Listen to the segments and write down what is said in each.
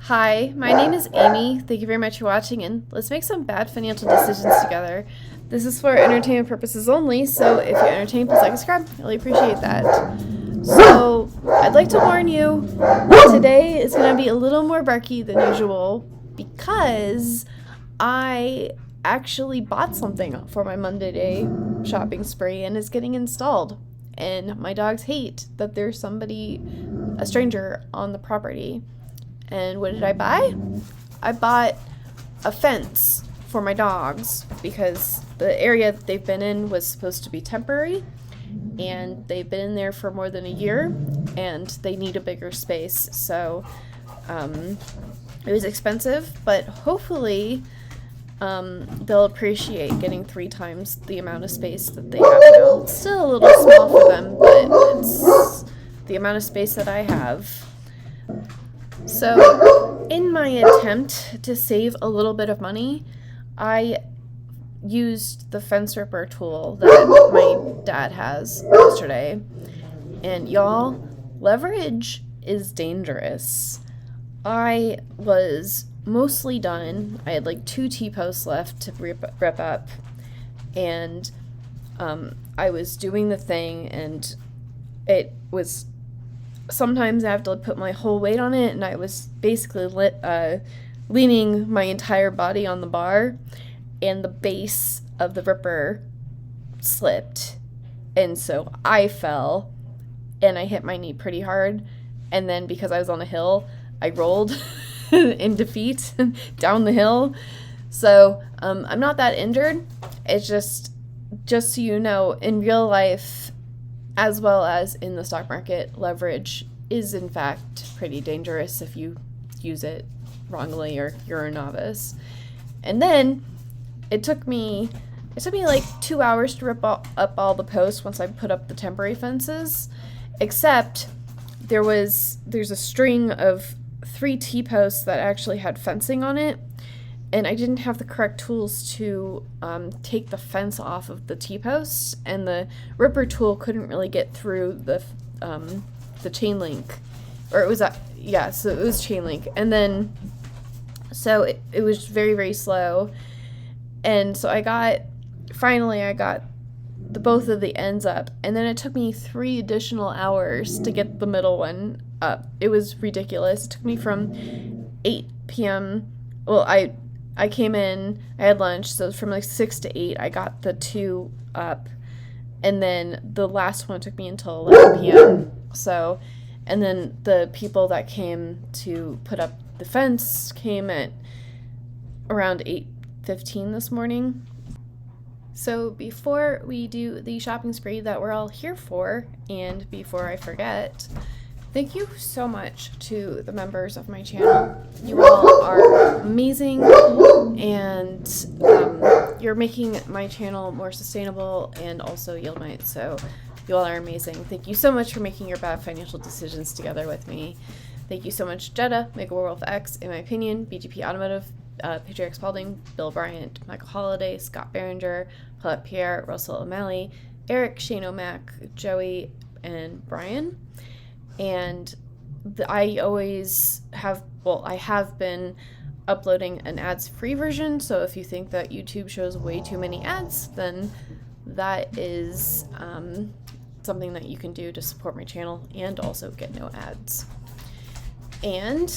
Hi, my name is Amy. Thank you very much for watching, and let's make some bad financial decisions together. This is for entertainment purposes only, so if you're entertained, please like and subscribe. I really appreciate that. So, I'd like to warn you, today is going to be a little more barky than usual because I actually bought something for my Monday shopping spree and it's getting installed. And my dogs hate that there's a stranger on the property. And what did I buy? I bought a fence for my dogs because the area that they've been in was supposed to be temporary, and they've been in there for more than a year and they need a bigger space. So it was expensive, but hopefully they'll appreciate getting 3 times the amount of space that they have now. It's still a little small for them, but it's the amount of space that I have. So, in my attempt to save a little bit of money, I used the fence ripper tool that my dad has yesterday. And y'all, leverage is dangerous. I was mostly done. I had like 2 T-posts left to rip up. And I was doing the thing, and it was... Sometimes I have to put my whole weight on it, and I was basically leaning my entire body on the bar, and the base of the ripper slipped, and so I fell, and I hit my knee pretty hard, and then because I was on a hill, I rolled in defeat down the hill. So I'm not that injured. It's just so you know, in real life, as well as in the stock market, leverage is in fact pretty dangerous if you use it wrongly or you're a novice. And then it took me like 2 hours to rip up all the posts once I put up the temporary fences, except there's a string of 3 T-posts that actually had fencing on it, and I didn't have the correct tools to take the fence off of the T-posts, and the ripper tool couldn't really get through the chain link, or it was so it was chain link, and then so it was very, very slow, and so I got both of the ends up, and then it took me 3 additional hours to get the middle one up. It was ridiculous. It took me from 8 p.m. Well, I came in, I had lunch, so from like 6 to 8, I got the 2 up, and then the last one took me until 11 p.m. So, and then the people that came to put up the fence came at around 8:15 this morning. So before we do the shopping spree that we're all here for, and before I forget, thank you so much to the members of my channel. You all are amazing, and you're making my channel more sustainable and also YieldMight, so you all are amazing. Thank you so much for making your bad financial decisions together with me. Thank you so much, Jetta, Mega Werewolf X, In My Opinion, BGP Automotive, Patriarch Spalding, Bill Bryant, Michael Holiday, Scott Behringer, Paulette Pierre, Russell O'Malley, Eric, Shane O'Mac, Joey, and Brian. And I have been uploading an ads-free version, so if you think that YouTube shows way too many ads, then that is something that you can do to support my channel and also get no ads. And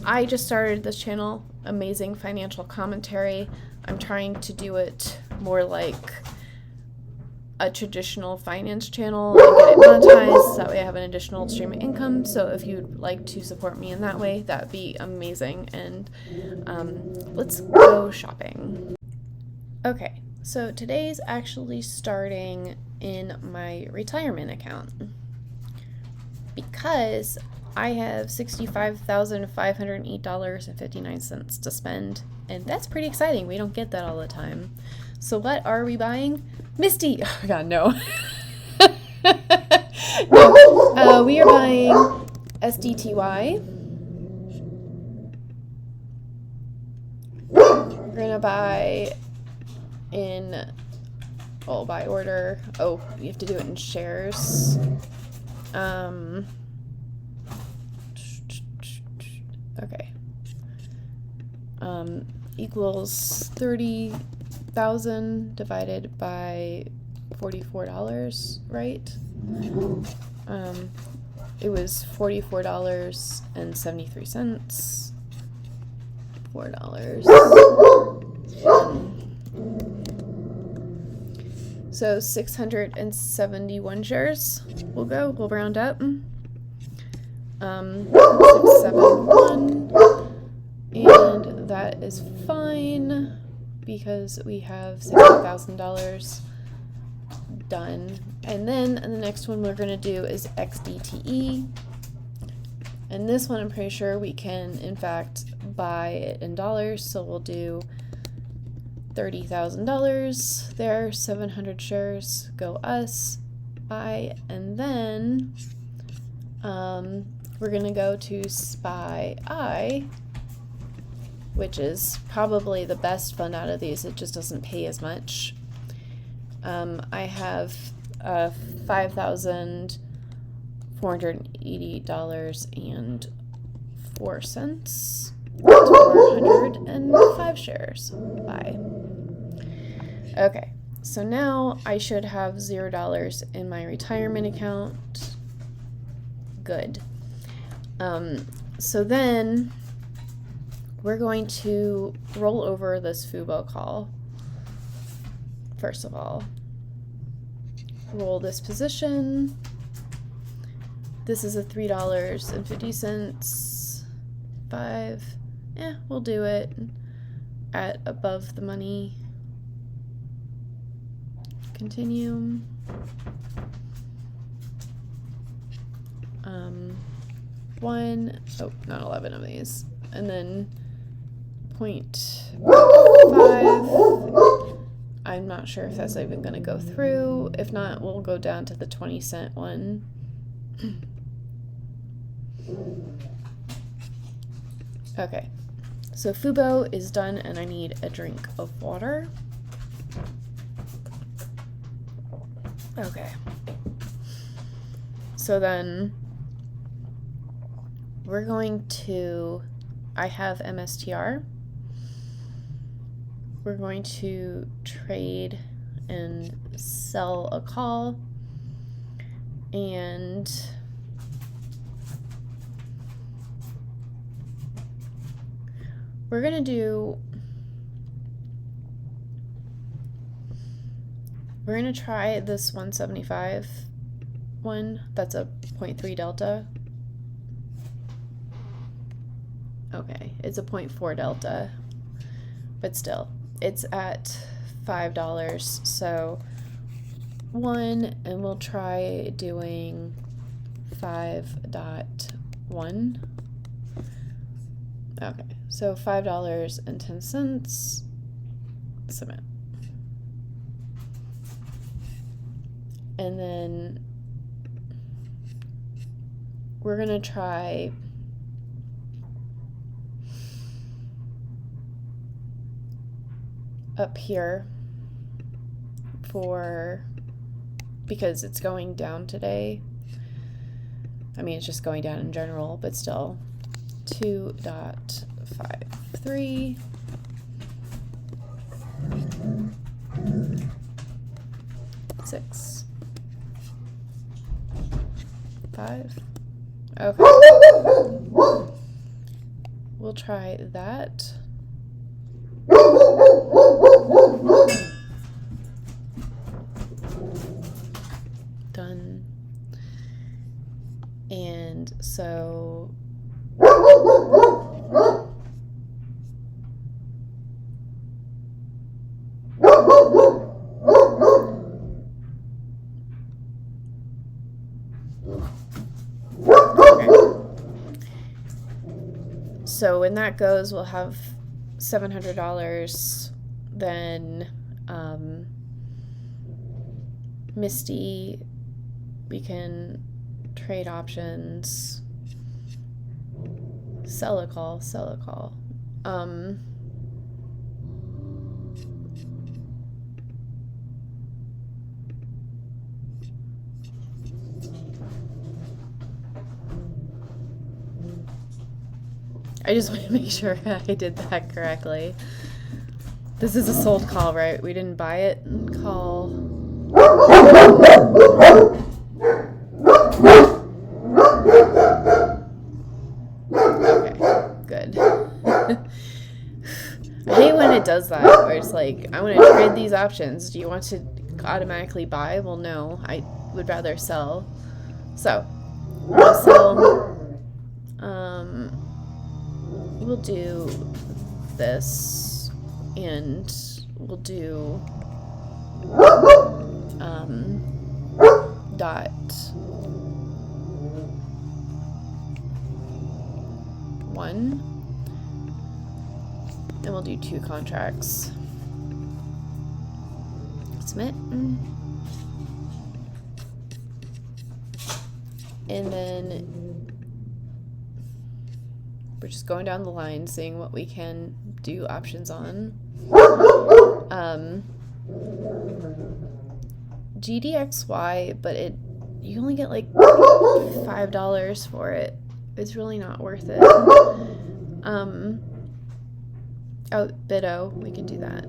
I just started this channel, Amazing Financial Commentary. I'm trying to do it more like a traditional finance channel and get it monetized, so that way I have an additional stream of income. So if you'd like to support me in that way, that'd be amazing. And let's go shopping. Okay, so today's actually starting in my retirement account because I have $65,508.59 to spend, and that's pretty exciting. We don't get that all the time. So what are we buying? Misty! Oh my god, no. No. We are buying SDTY. We're gonna buy by order. Oh, you have to do it in shares. Okay. Equals 30,000 divided by $44, right? It was $44.73. $4. So 671 shares. We'll round up. 671. And that is fine because we have $60,000 done. And then the next one we're going to do is XDTE. And this one I'm pretty sure we can, in fact, buy it in dollars. So we'll do $30,000 there, 700 shares, go us, buy. And then we're going to go to SPY, which is probably the best fund out of these. It just doesn't pay as much. I have $5,480.04. 405 shares. Buy. Okay, so now I should have $0 in my retirement account. Good. So then we're going to roll over this Fubo call. First of all, roll this position. This is a $3.50. 5. We'll do it at above the money. Continue. Not 11 of these. And then 0.5. I'm not sure if that's even going to go through. If not, we'll go down to the 20-cent one. Okay, so Fubo is done and I need a drink of water. Okay. So then we're going to, I have MSTR. We're going to trade and sell a call, and we're going to try this 175 one. That's a 0.3 delta. Okay, it's a 0.4 delta, but still, it's at $5. So 1, and we'll try doing 5.1. Okay, so $5.10. Submit. And then we're going to try up here because it's going down today. I mean, it's just going down in general, but still. 2.53. 6. 5. Okay. We'll try that. Done. And so so when that goes, we'll have $700. Then Misty, we can trade options, sell a call. I just want to make sure I did that correctly. This is a sold call, right? We didn't buy it. Call. Okay, good. I hate when it does that, where it's like, I want to trade these options. Do you want to automatically buy? Well, no, I would rather sell. So, we'll sell. We'll do this, and we'll do dot 1, and we'll do 2 contracts. Submit. And then we're just going down the line, seeing what we can do options on. GDXY, but you only get like $5 for it. It's really not worth it. Oh, Biddo, we can do that.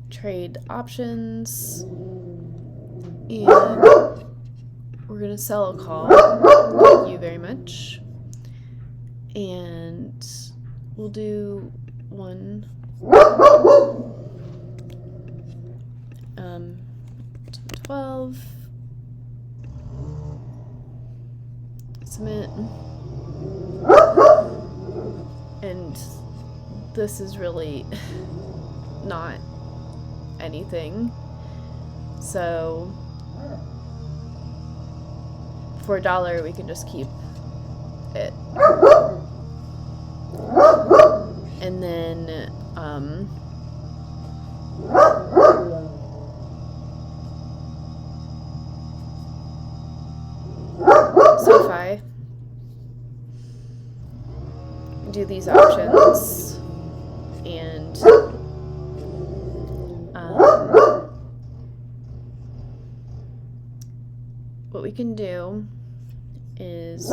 Trade options, and we're gonna sell a call. Thank you very much. And we'll do 1. 12. Submit. And this is really not anything. So for $1, we can just keep it. And then SoFi, do these options, and what we can do is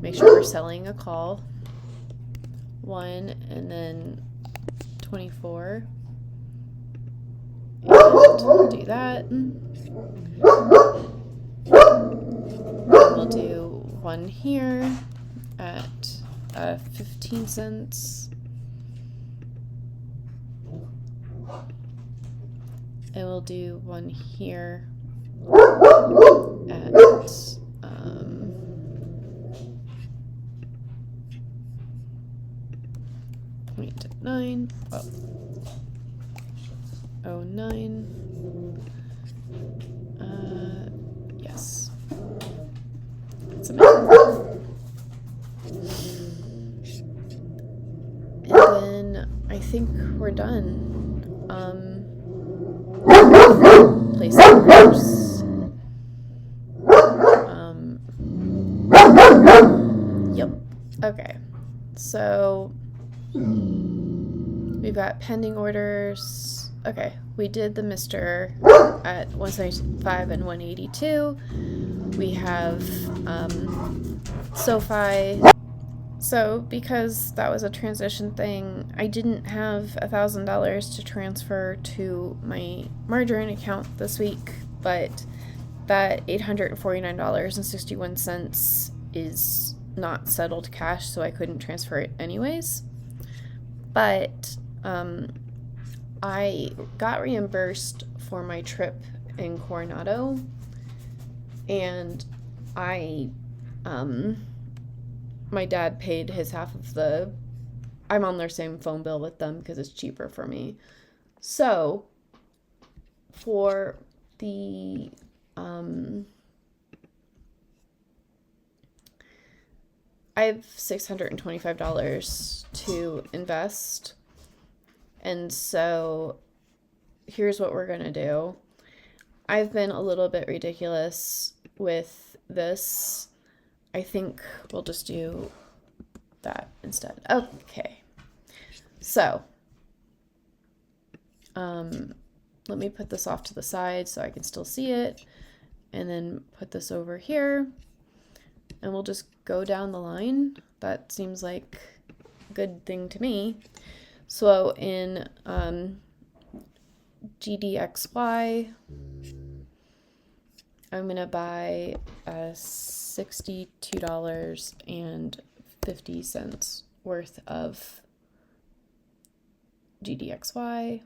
make sure we're selling a call 1 and then 24, and do that. We'll do 1 here at 15 cents, and we'll do 1 here at 0.9. Oh, 09. Yes. Submit. And then I think we're done. Place orders. Yep. Okay. So we've got pending orders. Okay, we did the Mr. at 175 and 182. We have SoFi. So because that was a transition thing, I didn't have $1,000 to transfer to my margarine account this week, but that $849.61 is not settled cash, so I couldn't transfer it anyways. But I got reimbursed for my trip in Coronado, and my dad paid his half of the, I'm on their same phone bill with them because it's cheaper for me. So for the I have $625 to invest, and so here's what we're gonna do. I've been a little bit ridiculous with this. I think we'll just do that instead. Okay, so let me put this off to the side so I can still see it, and then put this over here. and we'll just go down the line. That seems like a good thing to me. So in GDXY, I'm going to buy $62.50 worth of GDXY.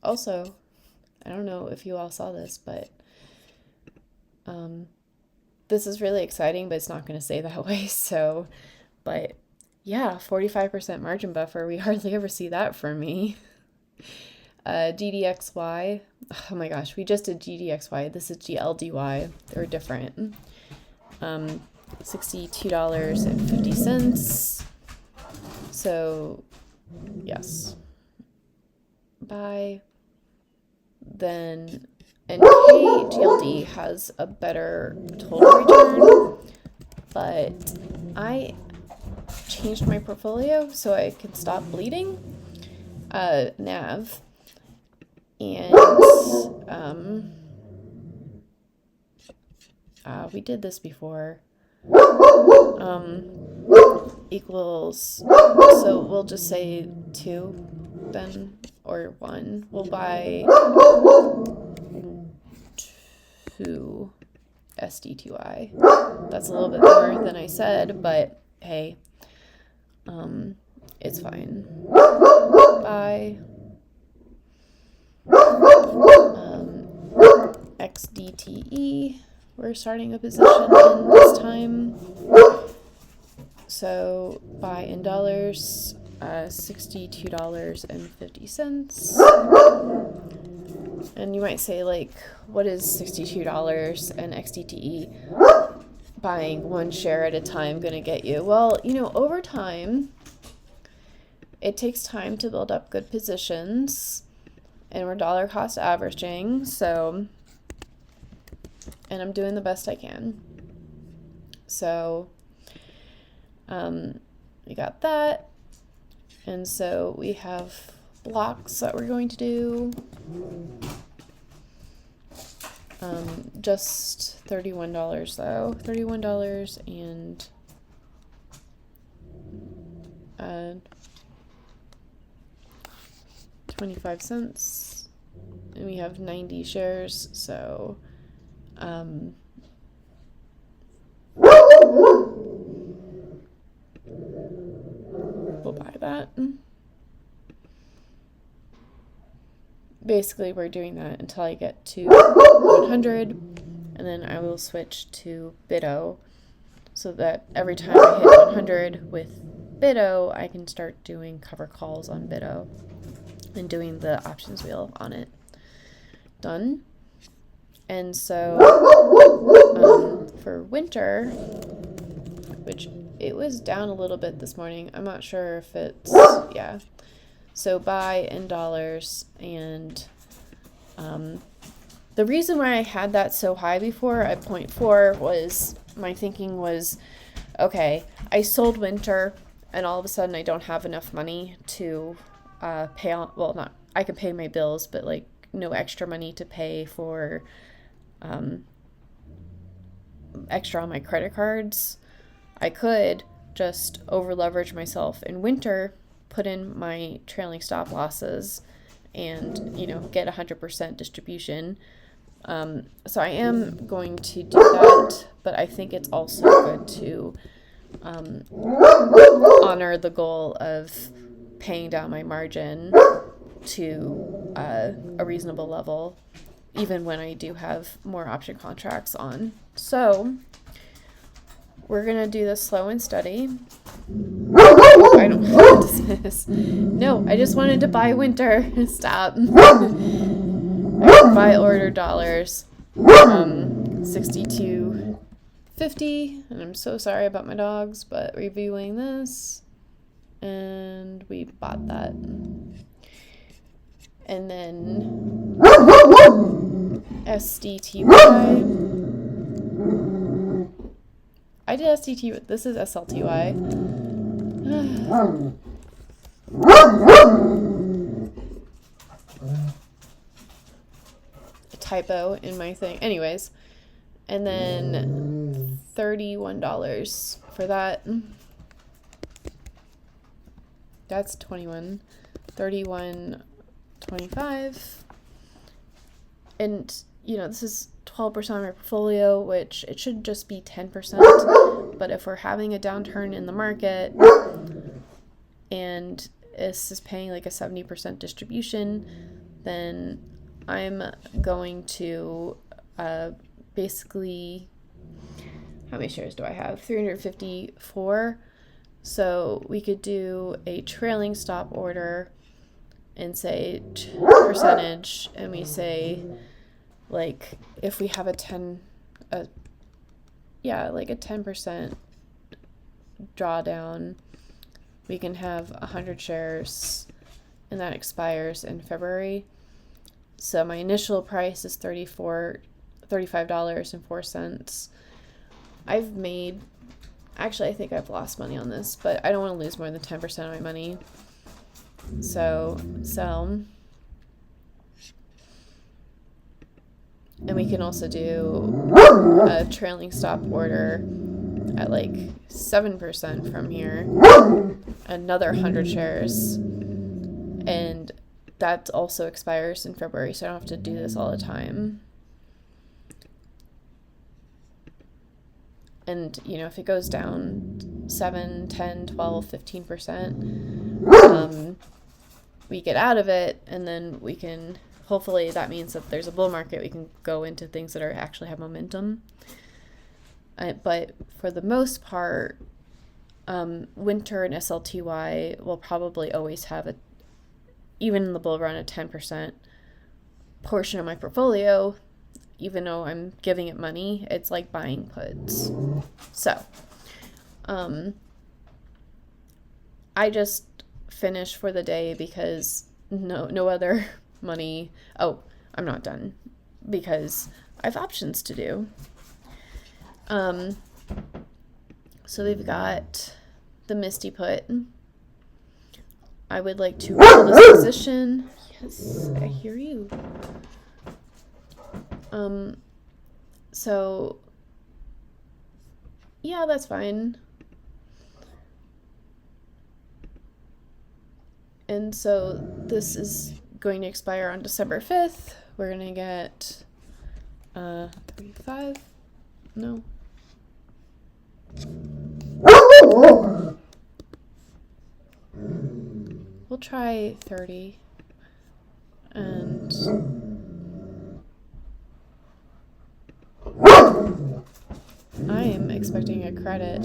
Also, I don't know if you all saw this, but this is really exciting, but it's not going to stay that way. So, but yeah, 45% margin buffer. We hardly ever see that from me. GDXY. Oh my gosh, we just did GDXY. This is GLDY. They're different. $62.50. So, yes. Buy. Then, and KGLD has a better total return, but I changed my portfolio so I can stop bleeding NAV, and we did this before, equals, so we'll just say 2 then, or 1. We'll buy 2 SD2I. That's a little bit more than I said, but hey, it's fine. Buy XDTE. We're starting a position in this time. So buy in dollars, $62.50. And you might say, like, what is $62 and XDTE buying 1 share at a time going to get you? Well, you know, over time, it takes time to build up good positions, and we're dollar cost averaging, so, and I'm doing the best I can. So, we got that, and so we have blocks that we're going to do. Just $31 though, $31 and 25 cents, and we have 90 shares, so we'll buy that. Basically, we're doing that until I get to 100, and then I will switch to BIDO, so that every time I hit 100 with BIDO, I can start doing cover calls on BIDO and doing the options wheel on it. Done. And so for winter, which it was down a little bit this morning, I'm not sure if it's, yeah. So buy in dollars, and the reason why I had that so high before at 0.4 was my thinking was, okay, I sold winter, and all of a sudden I don't have enough money to pay on, well, not, I can pay my bills, but like no extra money to pay for extra on my credit cards. I could just over leverage myself in winter, put in my trailing stop losses, and, you know, get 100% distribution. So I am going to do that, but I think it's also good to honor the goal of paying down my margin to a reasonable level, even when I do have more option contracts on. So we're going to do this slow and steady. I don't want to dismiss. No, I just wanted to buy winter. Stop. I buy order dollars. 62.50. And I'm so sorry about my dogs, but reviewing this. And we bought that. And then SDTY. I did SDT. This is SLTY. typo in my thing. Anyways, and then $31 for that. That's 21. 31.25. And, you know, this is 12% of my portfolio, which it should just be 10%. But if we're having a downturn in the market and this is paying like a 70% distribution, then I'm going to basically, how many shares do I have? 354. So we could do a trailing stop order and say percentage, and we say, like, if we have a 10% drawdown, we can have 100 shares, and that expires in February. So my initial price is $35.04. Actually, I think I've lost money on this, but I don't want to lose more than 10% of my money. So sell. And we can also do a trailing stop order at like 7% from here, another 100 shares, and that also expires in February, so I don't have to do this all the time. And, you know, if it goes down 7, 10, 12, 15%, we get out of it, and then we can, hopefully that means that there's a bull market, we can go into things that actually have momentum. But for the most part, winter and SLTY will probably always have, even in the bull run, a 10% portion of my portfolio. Even though I'm giving it money, it's like buying puts. So, I just finished for the day because no other money. Oh, I'm not done because I have options to do. So we've got the Misty put. I would like to roll this position. Yes, I hear you. So yeah, that's fine. And so this is going to expire on December 5th. We're going to get 35. No. We'll try 30. And I am expecting a credit.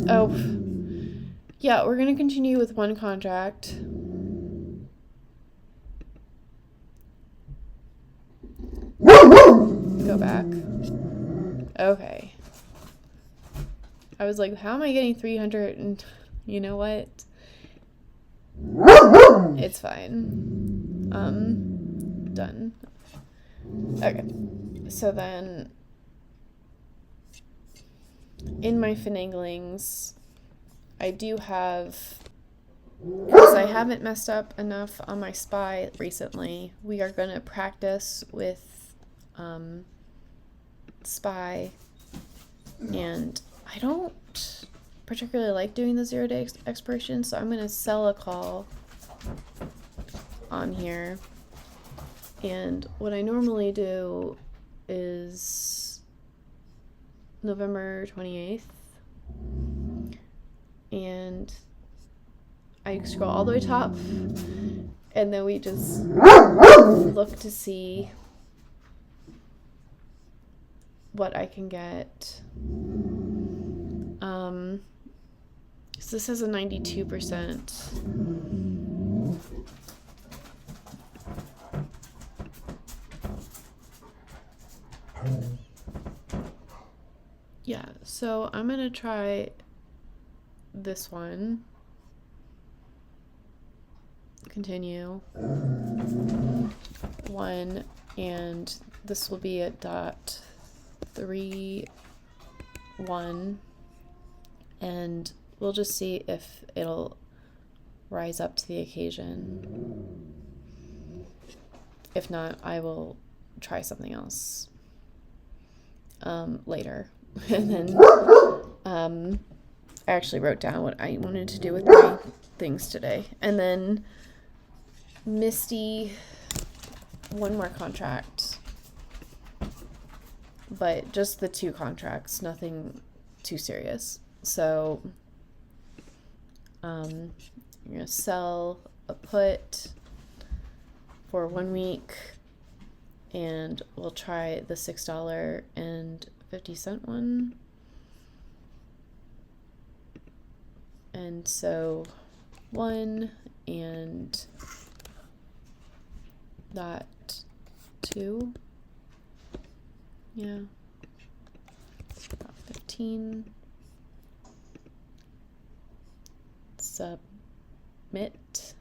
Oh, yeah, we're going to continue with one contract. Go back. Okay. I was like, how am I getting 300? And you know what? It's fine. Done. Okay. So then, in my finaglings, I do have, because I haven't messed up enough on my SPY recently, we are going to practice with SPY, and I don't particularly like doing the 0-day expiration, so I'm going to sell a call on here. And what I normally do is November 28th, and I scroll all the way top, and then we just look to see what I can get. So this has a 92%. Yeah, so I'm gonna try this one. Continue. 1, and this will be at 3, 1, and we'll just see if it'll rise up to the occasion. If not, I will try something else later. And then I actually wrote down what I wanted to do with my things today. And then Misty, one more contract, but just the 2 contracts, nothing too serious. So I'm gonna sell a put for 1 week, and we'll try the $6.50 one. And so 1 and that 2, yeah, about 15. Submit.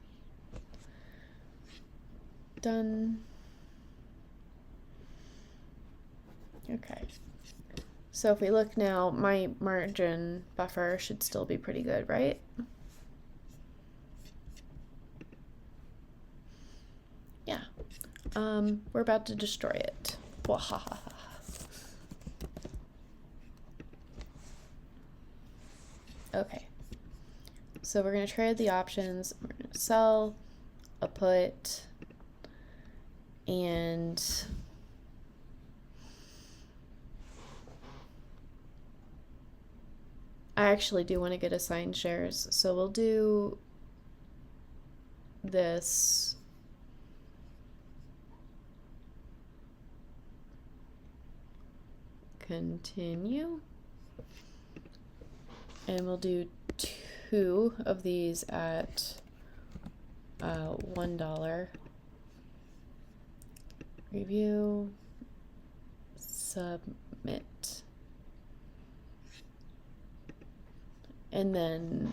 Done. Okay. So if we look now, my margin buffer should still be pretty good, right? Yeah. We're about to destroy it. Wahaha. Okay. So we're going to trade the options. We're going to sell a put, and I actually do want to get assigned shares, so we'll do this. Continue. And we'll do 2 of these at $1. Review. Submit. And then I'm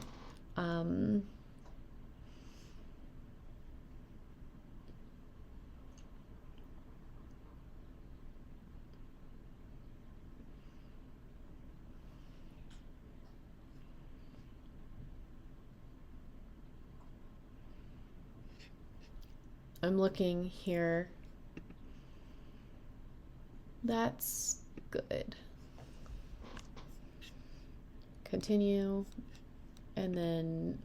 looking here. That's good. Continue, and then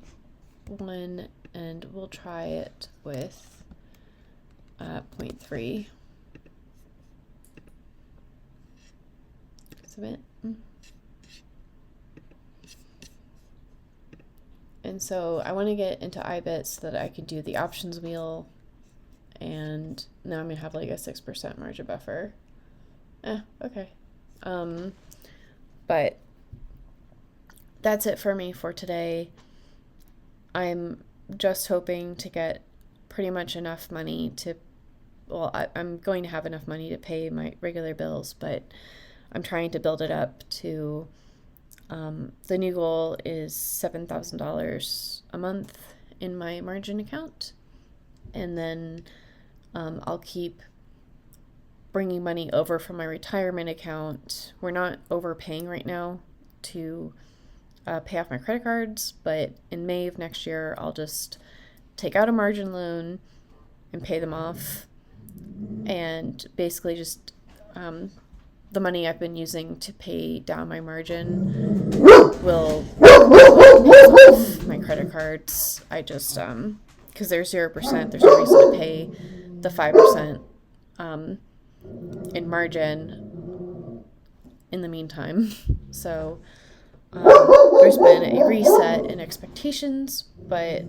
1, and we'll try it with 0.3. Submit. And so I want to get into iBit so that I can do the options wheel, and now I'm gonna have like a 6% margin buffer. Okay. But that's it for me for today. I'm just hoping to get pretty much enough money to, well, I'm going to have enough money to pay my regular bills, but I'm trying to build it up to, the new goal is $7,000 a month in my margin account. And then I'll keep bringing money over from my retirement account. We're not overpaying right now to pay off my credit cards, but in May of next year, I'll just take out a margin loan and pay them off. And basically just the money I've been using to pay down my margin will pay off my credit cards. I just, because they're 0%, there's no reason to pay the 5% in margin in the meantime. So there's been a reset in expectations, but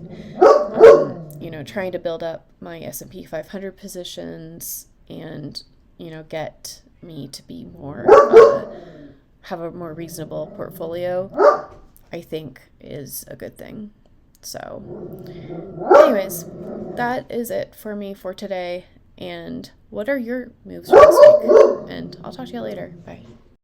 trying to build up my S&P 500 positions and get me to be more have a more reasonable portfolio, I think is a good thing. So anyways, that is it for me for today. And what are your moves for this week? And I'll talk to you later. Bye.